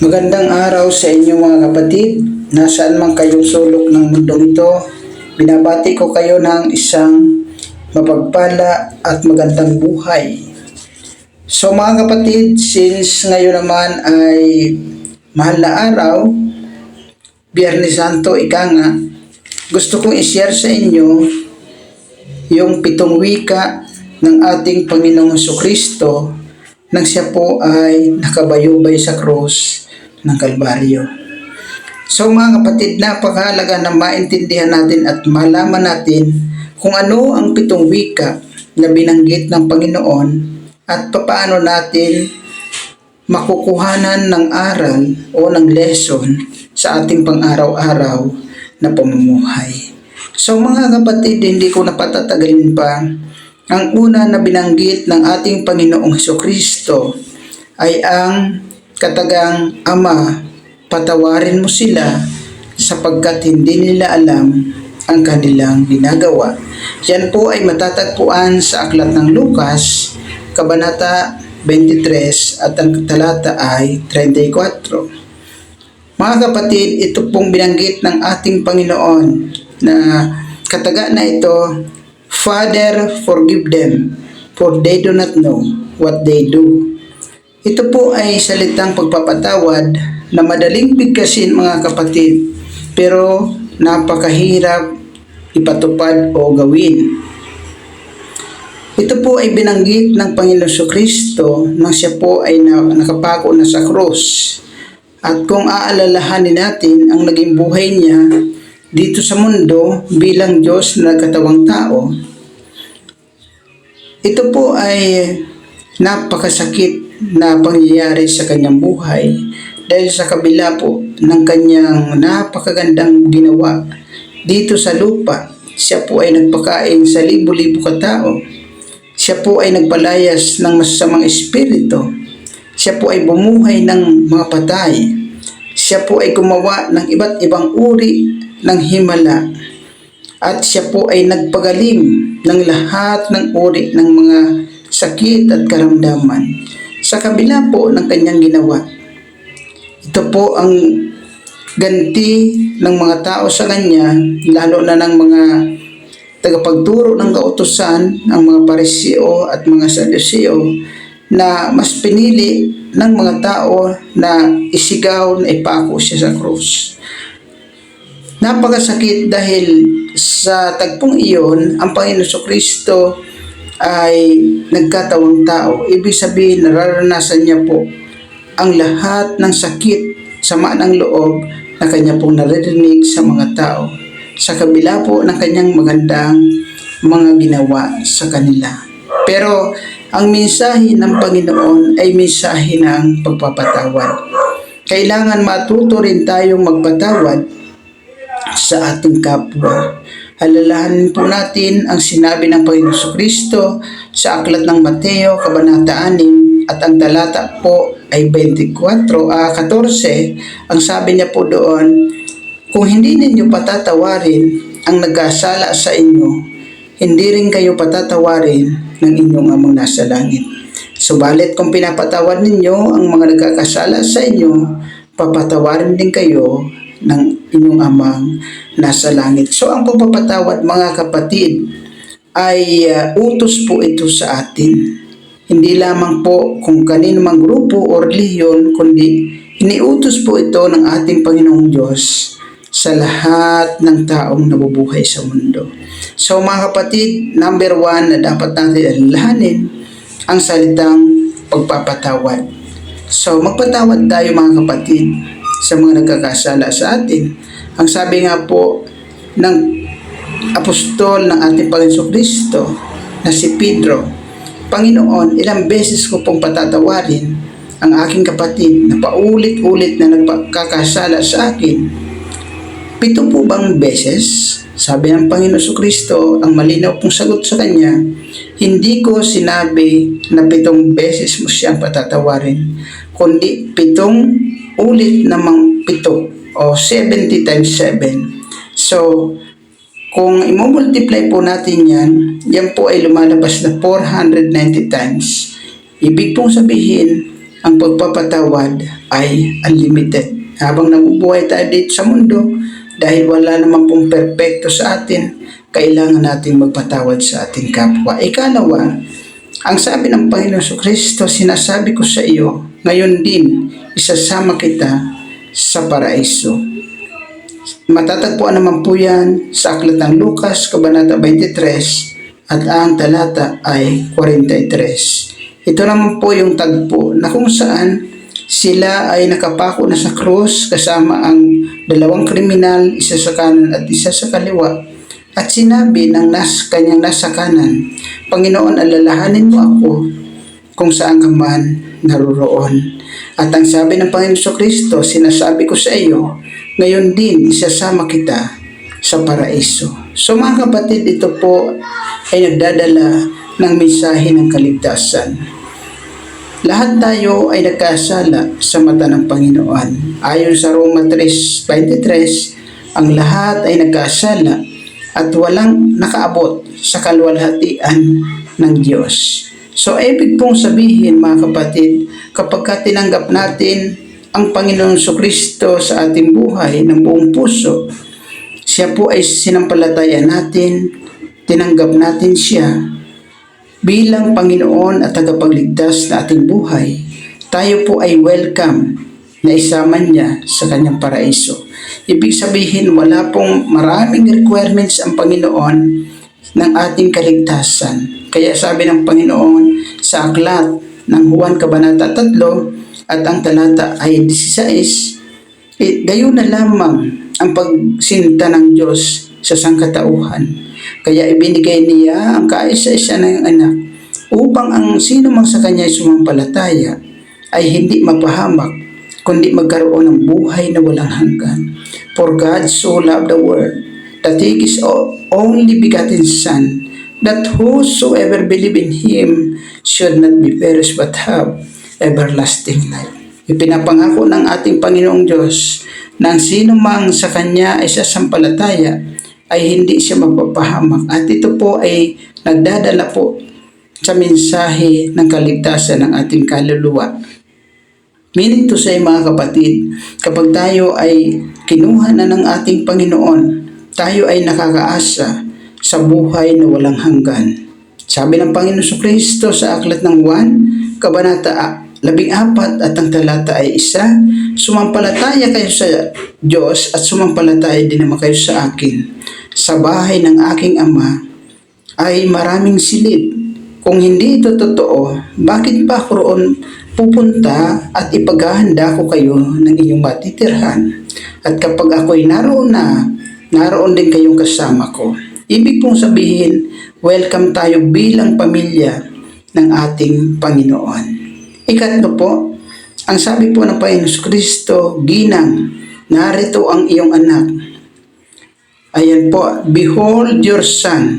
Magandang araw sa inyo mga kapatid. Nasaan man kayong sulok ng mundong ito, binabati ko kayo ng isang mapagpala at magandang buhay. So mga kapatid, since ngayon naman ay mahal na araw, Biyernes Santo ika nga, gusto kong i-share sa inyo yung 7 wika ng ating Panginoong Jesucristo nang siya po ay nakabayubay sa krus ng Kalbaryo. So mga kapatid, napakahalaga na maintindihan natin at malaman natin kung ano ang 7 wika na binanggit ng Panginoon at paano natin makukuhanan ng aral o ng lesson sa ating pang-araw-araw na pamumuhay. So mga kapatid, hindi ko napatatagalin pa. Ang una na binanggit ng ating Panginoong Jesucristo ay ang katagang, Ama, patawarin mo sila sapagkat hindi nila alam ang kanilang ginagawa. Yan po ay matatagpuan sa Aklat ng Lucas, Kabanata 23 at ang talata ay 34. Mga kapatid, ito pong binanggit ng ating Panginoon na kataga na ito, Father, forgive them, for they do not know what they do. Ito po ay salitang pagpapatawad na madaling bigkasin mga kapatid, pero napakahirap ipatupad o gawin. Ito po ay binanggit ng Panginoon Jesucristo nang siya po ay nakapako na sa krus. At kung aalalahanin natin ang naging buhay niya dito sa mundo bilang Diyos na nagkatawang tao, ito po ay napakasakit na pangyayari sa kanyang buhay dahil sa kabila po ng kanyang napakagandang ginawa dito sa lupa. Siya po ay nagpakain sa libo-libo katao. Siya po ay nagpalayas ng masasamang espiritu. Siya po ay bumuhay ng mga patay. Siya po ay gumawa ng iba't ibang uri ng himala. At siya po ay nagpagaling ng lahat ng uri ng mga sakit at karamdaman sa kabila po ng kanyang ginawa. Ito po ang ganti ng mga tao sa kanya, lalo na ng mga tagapagturo ng kautusan, ang mga Pariseo at mga Saduseo, na mas pinili ng mga tao na isigaw na ipako siya sa krus. Napakasakit dahil sa tagpong iyon, ang Panginoon Jesucristo ay nagkatawang tao. Ibig sabihin, nararanasan niya po ang lahat ng sakit, sama ng loob na kanya pong naririnig sa mga tao, sa kabila po ng kanyang magandang mga ginawa sa kanila. Pero ang mensahe ng Panginoon ay mensahe ng pagpapatawad. Kailangan matuto rin tayong magpatawad sa ating kapwa. Alalahanin po natin ang sinabi ng Panginoon Jesucristo sa Aklat ng Mateo, Kabanata 6 at ang talata po ay 14. Ang sabi niya po doon, kung hindi ninyo patatawarin ang nagkasala sa inyo, hindi rin kayo patatawarin ng inyong amang nasa langit. Subalit kung pinapatawad ninyo ang mga nagkakasala sa inyo, papatawarin din kayo ng inyong amang nasa langit. So ang pagpapatawad mga kapatid ay utos po ito sa atin. Hindi lamang po kung kanino mang grupo o relihiyon, kundi iniutos po ito ng ating Panginoong Diyos sa lahat ng taong nabubuhay sa mundo. So mga kapatid, number 1 na dapat natin alalahanin ang salitang pagpapatawad. So magpatawad tayo mga kapatid sa mga nagkakasala sa atin. Ang sabi nga po ng apostol ng ating Panginoon Kristo na si Pedro, Panginoon, ilang beses ko pong patatawarin ang aking kapatid na paulit-ulit na nagkakasala sa akin? 7 po bang beses? Sabi ng Panginoon Kristo, ang malinaw pong sagot sa kanya, hindi ko sinabi na 7 beses mo siyang patatawarin, kundi 7 ulit namang 7 o 70 times 7. So, kung i-multiply po natin yan po ay lumalabas na 490 times. Ibig pong sabihin, ang pagpapatawad ay unlimited. Habang nabubuhay tayo dito sa mundo, dahil wala naman pong perpekto sa atin, kailangan natin magpatawad sa ating kapwa. Ikalawa, ang sabi ng Panginoon Kristo, sinasabi ko sa iyo, ngayon din, isasama kita sa paraiso. Matatagpuan naman po yan sa Aklat ng Lucas, Kabanata 23, at ang talata ay 43. Ito naman po yung tagpo na kung saan sila ay nakapako na sa krus kasama ang dalawang kriminal, isa sa kanan at isa sa kaliwa. At sinabi ng kanyang nasa kanan, Panginoon, alalahanin mo ako kung saan ka man naroroon. At ang sabi ng Panginoon Kristo, sinasabi ko sa iyo, ngayon din isasama kita sa paraiso. So mga kapatid, ito po ay nagdadala ng mensahe ng kaligtasan. Lahat tayo ay nagkasala sa mata ng Panginoon. Ayon sa Roma 3:23, ang lahat ay nagkasala at walang nakaabot sa kaluwalhatian ng Diyos. So, ibig pong sabihin mga kapatid, kapag tinanggap natin ang Panginoon Kristo sa ating buhay ng buong puso, siya po ay sinampalataya natin, tinanggap natin siya bilang Panginoon at tagapagligtas na ating buhay, tayo po ay welcome na isama niya sa kanyang paraiso. Ibig sabihin, wala pong maraming requirements ang Panginoon ng ating kaligtasan. Kaya sabi ng Panginoon sa aklat ng Juan Kabanata 3 at ang talata ay 16, gayon na lamang ang pagsinta ng Diyos sa sangkatauhan. Kaya ibinigay niya ang kaisa-isa ng anak upang ang sino mang sa kanya ay sumampalataya ay hindi mapahamak kundi magkaroon ng buhay na walang hanggan. For God so loved the world that He His only begotten Son, that whosoever believe in Him should not be perished but have everlasting life. Ipinapangako ng ating Panginoong Diyos na ang sino mang sa Kanya ay sasampalataya ay hindi siya magpapahamak. At ito po ay nagdadala po sa mensahe ng kaligtasan ng ating kaluluwa. Meaning to say mga kapatid, kapag tayo ay kinuha na ng ating Panginoon, tayo ay nakakaasa sa buhay na walang hanggan. Sabi ng Panginoon Kristo sa aklat ng Juan, Kabanata 14 at ang talata ay 1, sumampalataya kayo sa Diyos at sumampalataya din naman kayo sa akin. Sa bahay ng aking Ama ay maraming silid. Kung hindi ito totoo, bakit pa ako roon pupunta at ipaghahanda ko kayo ng inyong matitirhan? At kapag ako'y naroon na, naroon din kayong kasama ko. Ibig pong sabihin, welcome tayo bilang pamilya ng ating Panginoon. Ikatlo po, ang sabi po ng Panginoon Kristo, Ginang, narito ang iyong anak. Ayan po, behold your son,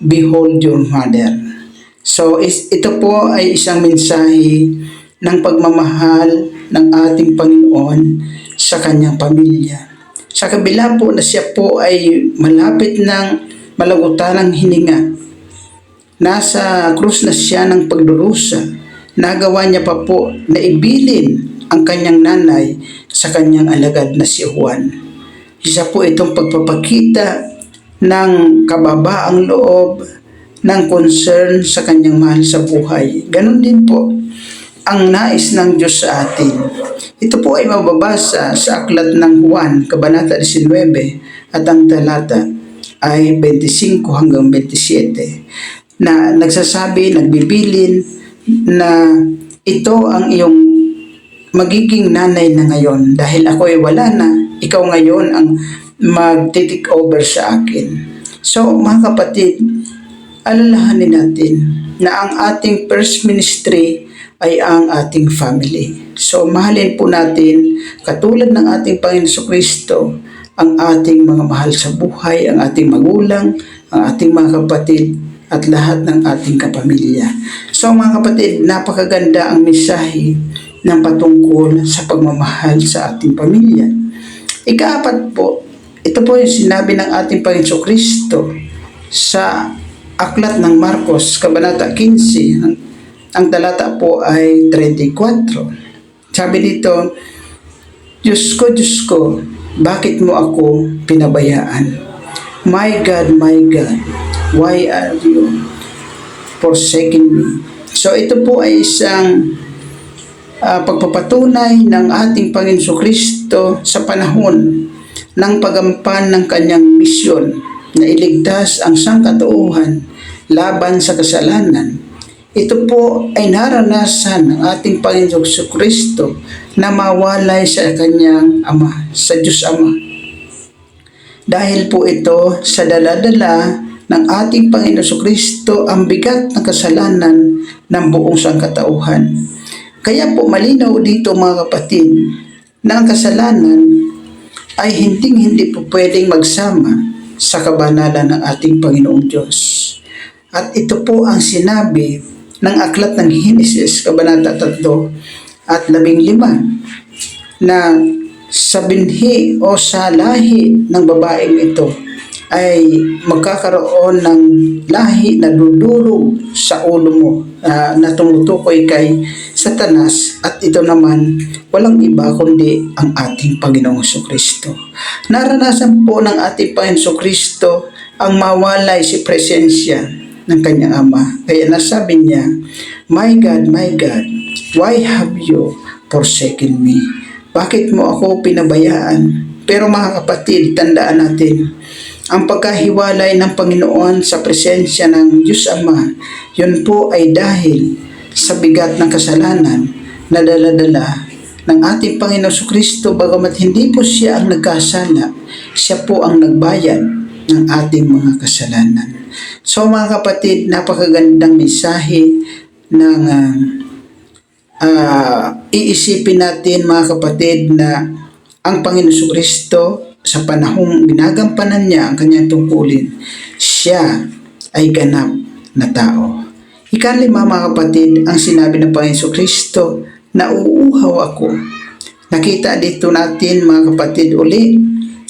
behold your mother. So, ito po ay isang mensahe ng pagmamahal ng ating Panginoon sa kanyang pamilya. Sa kabila po na siya po ay malapit ng malagutan ng hininga, nasa krus na siya ng pagdurusa, nagawa niya pa po na ibilin ang kanyang nanay sa kanyang alagad na si Juan. Isa po itong pagpapakita ng kababaang loob, ng concern sa kanyang mahal sa buhay. Ganon din po ang nais ng Diyos sa atin. Ito po ay mababasa sa aklat ng Juan, Kabanata 19, at ang talata ay 25 hanggang 27, na nagsasabi, nagbibilin na ito ang iyong magiging nanay na ngayon dahil ako ay wala na, ikaw ngayon ang mag-take over sa akin. So mga kapatid, alalahanin natin na ang ating first ministry ay ang ating family. So mahalin po natin katulad ng ating Panginoon Kristo ang ating mga mahal sa buhay, ang ating magulang, ang ating mga kapatid at lahat ng ating kapamilya. So mga kapatid, napakaganda ang mensahe ng patungkol sa pagmamahal sa ating pamilya. Ikaapat po, ito po yung sinabi ng ating Panginoon Kristo sa aklat ng Marcos, Kabanata 15, Ang talata po ay 34. Sabi dito, Diyos ko, bakit mo ako pinabayaan? My God, why are you forsaking me? So ito po ay isang pagpapatunay ng ating Panginoon Kristo sa panahon ng pagampan ng kanyang misyon na iligtas ang sangkatauhan laban sa kasalanan. Ito po ay naranasan ng ating Panginoon Kristo na mawalay sa kanyang Ama, sa Diyos Ama. Dahil po ito sa daladala ng ating Panginoon Kristo ang bigat ng kasalanan ng buong sangkatauhan. Kaya po malinaw dito mga kapatid na ang kasalanan ay hindi po pwedeng magsama sa kabanalan ng ating Panginoong Diyos. At ito po ang sinabi ng aklat ng Henesis, Kabanata 3 at 15, na sa binhi o sa lahi ng babaeng ito ay magkakaroon ng lahi na dudurog sa ulo mo na tumutukoy kay Satanas, at ito naman walang iba kundi ang ating Panginoong Kristo. Naranasan po ng ating Panginoong Kristo ang mawalay si presensya ng kanyang Ama. Kaya nasabi niya, my God, why have you forsaken me? Bakit mo ako pinabayaan? Pero mga kapatid, tandaan natin, ang pagkahiwalay ng Panginoon sa presensya ng Diyos Ama, yun po ay dahil sa bigat ng kasalanan na dala-dala ng ating Panginoon Kristo. Bagamat hindi po siya ang nagkasala, siya po ang nagbayad ng ating mga kasalanan. So mga kapatid, napakagandang mensahe ng iisipin natin mga kapatid na ang Panginoon Kristo sa panahong ginagampanan niya ang kanyang tungkulin, siya ay ganap na tao. Ikalima mga kapatid, ang sinabi ng Panginoon Kristo, nauuhaw ako. Nakita dito natin mga kapatid uli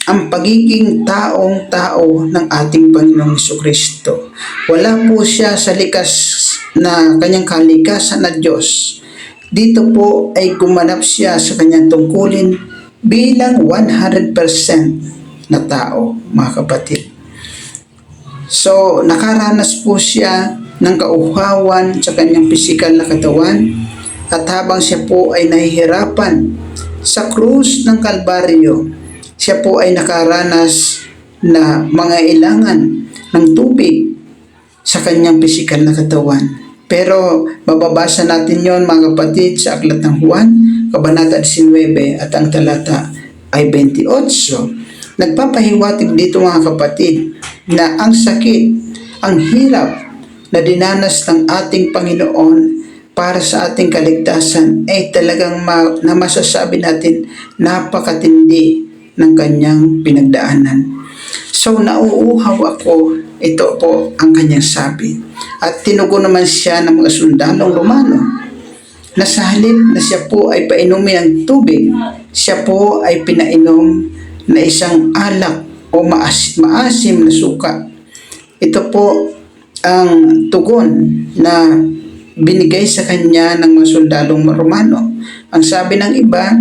ang pagiging taong-tao ng ating Panginoong Kristo. Wala po siya sa likas na kanyang kalikasan na Diyos. Dito po ay gumanap siya sa kanyang tungkulin bilang 100% na tao, mga kapatid. So, nakaranas po siya ng kauhawan sa kanyang pisikal na katawan, at habang siya po ay nahihirapan sa krus ng Kalbaryo, siya po ay nakaranas na mga ilangan ng tubig sa kanyang pisikal na katawan. Pero mababasa natin yon mga kapatid sa aklat ng Juan, Kabanata 19 at ang talata ay 28. Nagpapahiwatig dito mga kapatid na ang sakit, ang hirap na dinanas ng ating Panginoon para sa ating kaligtasan ay talagang na masasabi natin napakatindi ng kanyang pinagdaanan. So nauuhaw ako, ito po ang kanyang sabi. At tinugon naman siya ng mga sundalong Romano na sa halip na siya po ay painumin ng tubig, siya po ay pinainom na isang alak o maasim na suka. Ito po ang tugon na binigay sa kanya ng mga sundalong Romano. Ang sabi ng iba,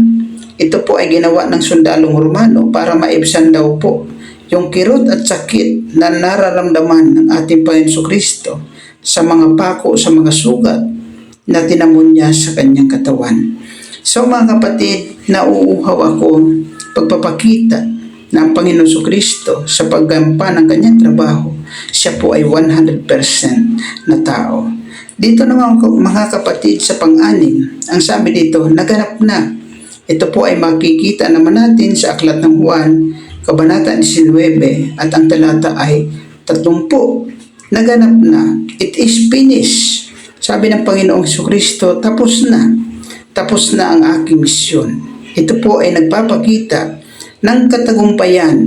ito po ay ginawa ng sundalong Romano para maibsan daw po yung kirot at sakit na nararamdaman ng ating Panginoon Kristo sa mga pako, sa mga sugat na tinamon niya sa kanyang katawan. So mga kapatid, nauuhaw ako pagpapakita ng Panginoon Kristo sa paggampan ng kanyang trabaho. Siya po ay 100% na tao. Dito naman mga kapatid sa pang-anim, ang sabi dito, naganap na. Ito po ay makikita naman natin sa aklat ng Juan, Kabanata 19 at ang talata ay 30. Naganap na. It is finished. Sabi ng Panginoong Kristo, tapos na. Tapos na ang aking misyon. Ito po ay nagpapakita ng katagumpayan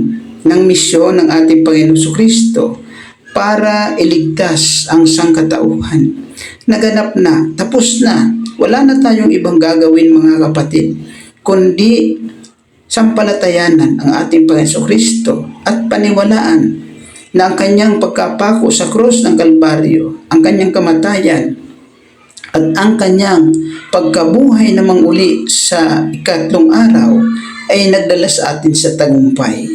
ng misyon ng ating Panginoong Kristo para iligtas ang sangkatauhan. Naganap na. Tapos na. Wala na tayong ibang gagawin mga kapatid, kundi sampalatayanan ang ating Panginoong Kristo at paniwalaan na ang kanyang pagkapako sa krus ng Kalbaryo, ang kanyang kamatayan at ang kanyang pagkabuhay namang uli sa ikatlong araw ay nagdala sa atin sa tagumpay.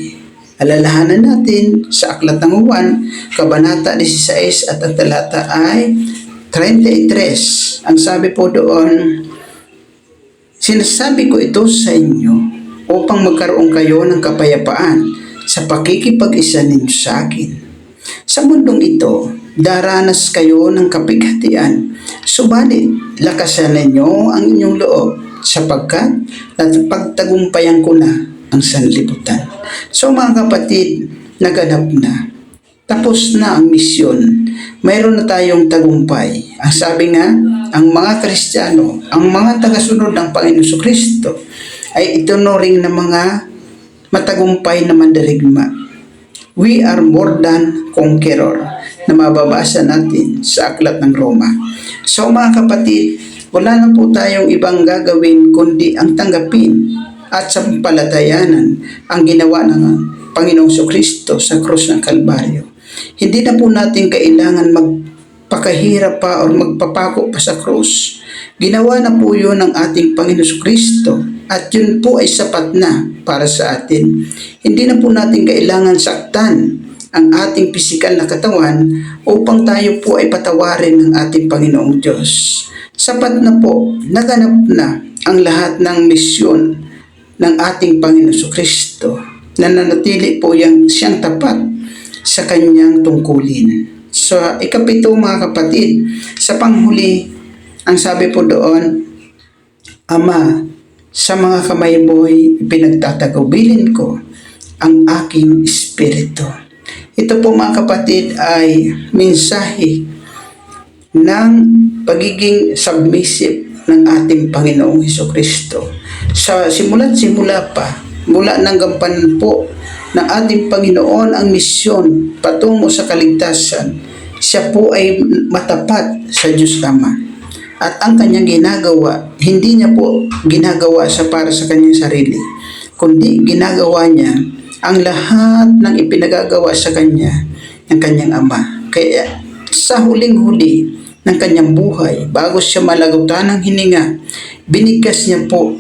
Alalahanan natin sa Aklat ng Juan, Kabanata 16 at ang talata ay 33. Ang sabi po doon, "Sinasabi ko ito sa inyo upang magkaroon kayo ng kapayapaan sa pakikipag-isa ninyo sa akin. Sa mundong ito, daranas kayo ng kapighatian, subalit lakasan ninyo ang inyong loob sapagkat pagtagumpayan ko na ang sanlibutan." So mga kapatid, naganap na. Tapos na ang misyon. Mayroon na tayong tagumpay. Ang sabi nga, ang mga Kristiyano, ang mga tagasunod ng Panginoon Kristo ay itunuring na mga matagumpay na mandirigma. We are more than conqueror na mababasa natin sa Aklat ng Roma. So mga kapatid, wala na po tayong ibang gagawin kundi ang tanggapin at sampalatayanan ang ginawa ng Panginoong Kristo sa krus ng Kalbaryo. Hindi na po natin kailangan magpakahirap pa o magpapako pa sa krus. Ginawa na po yun ng ating Panginoong Kristo at yun po ay sapat na para sa atin. Hindi na po natin kailangan saktan ang ating pisikal na katawan upang tayo po ay patawarin ng ating Panginoong Diyos. Sapat na po, naganap na ang lahat ng misyon ng ating Panginoong Kristo. Nananatili po siyang tapat sa kanyang tungkulin. So, ikapito mga kapatid, sa panghuli, ang sabi po doon, "Ama, sa mga kamay mo'y pinagtatagubilin ko ang aking espiritu." Ito po mga kapatid ay mensahe ng pagiging submissive ng ating Panginoong Hesukristo. Sa simula pa, mula ng gampanan po ng ating Panginoon ang misyon patungo sa kaligtasan, siya po ay matapat sa Diyos Ama. At ang kanyang ginagawa, hindi niya po ginagawa para sa kanyang sarili, kundi ginagawa niya ang lahat ng ipinagagawa sa kanya ng kanyang Ama. Kaya sa huling-huli ng kanyang buhay, bago siya malagutan ng hininga, binigkas niya po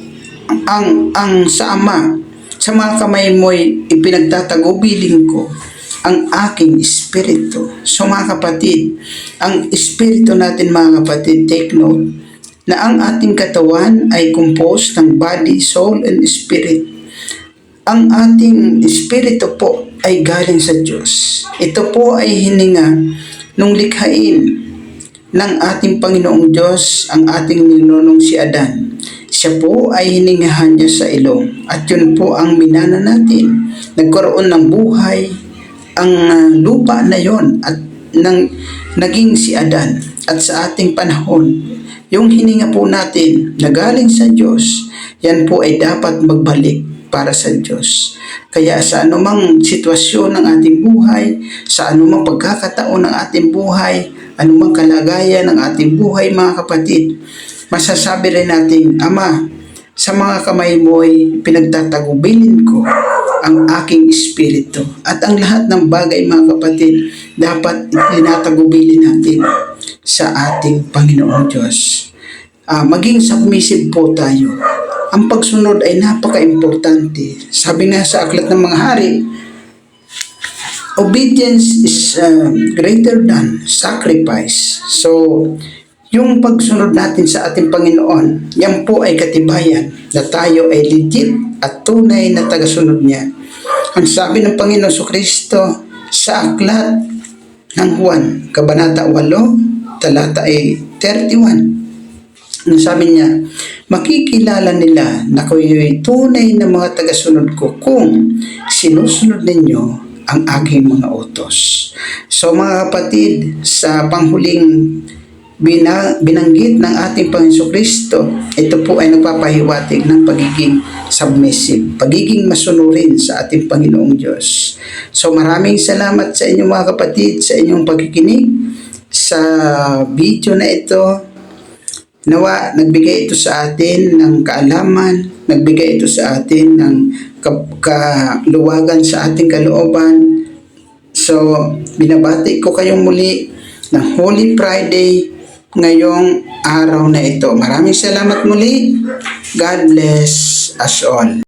ang sa Ama, "Sa mga kamay mo'y ipinagtatagubilin ko ang aking espiritu." So mga kapatid, ang espiritu natin mga kapatid, take note, na ang ating katawan ay composed ng body, soul, and spirit. Ang ating espiritu po ay galing sa Diyos. Ito po ay hininga nung likhain ng ating Panginoong Diyos ang ating ninunong si Adan. Siya po ay hiningahan niya sa ilong at yun po ang minana natin. Nagkaroon ng buhay ang lupa na yon at naging si Adan. At sa ating panahon, yung hininga po natin na galing sa Diyos, yan po ay dapat magbalik para sa Diyos. Kaya sa anumang sitwasyon ng ating buhay, sa anumang pagkakataon ng ating buhay, anumang kalagayan ng ating buhay mga kapatid, masasabi rin natin, "Ama, sa mga kamay mo'y pinagtatagubilin ko ang aking espiritu." At ang lahat ng bagay mga kapatid, dapat itinatagubilin natin sa ating Panginoong Diyos. Maging submissive po tayo. Ang pagsunod ay napaka-importante. Sabi nga sa Aklat ng Mga Hari, obedience is greater than sacrifice. So, yung pagsunod natin sa ating Panginoon, yan po ay katibayan na tayo ay legit at tunay na tagasunod niya. Ang sabi ng Panginoon Kristo sa Aklat ng Juan, Kabanata 8, talata ay 31. Ang sabi niya, "Makikilala nila na kayo'y tunay na mga tagasunod ko kung sinusunod ninyo ang aking mga utos." So mga kapatid, sa panghuling binanggit ng ating Panginoon Kristo, ito po ay nagpapahiwatig ng pagiging submissive, pagiging masunurin sa ating Panginoong Diyos. So maraming salamat sa inyong mga kapatid sa inyong pagkikinig sa video na ito. Nawa, nagbigay ito sa atin ng kaalaman, nagbigay ito sa atin ng kaluwagan sa ating kalooban. So, binabati ko kayong muli ng Holy Friday, ngayong araw na ito. Maraming salamat muli. God bless us all.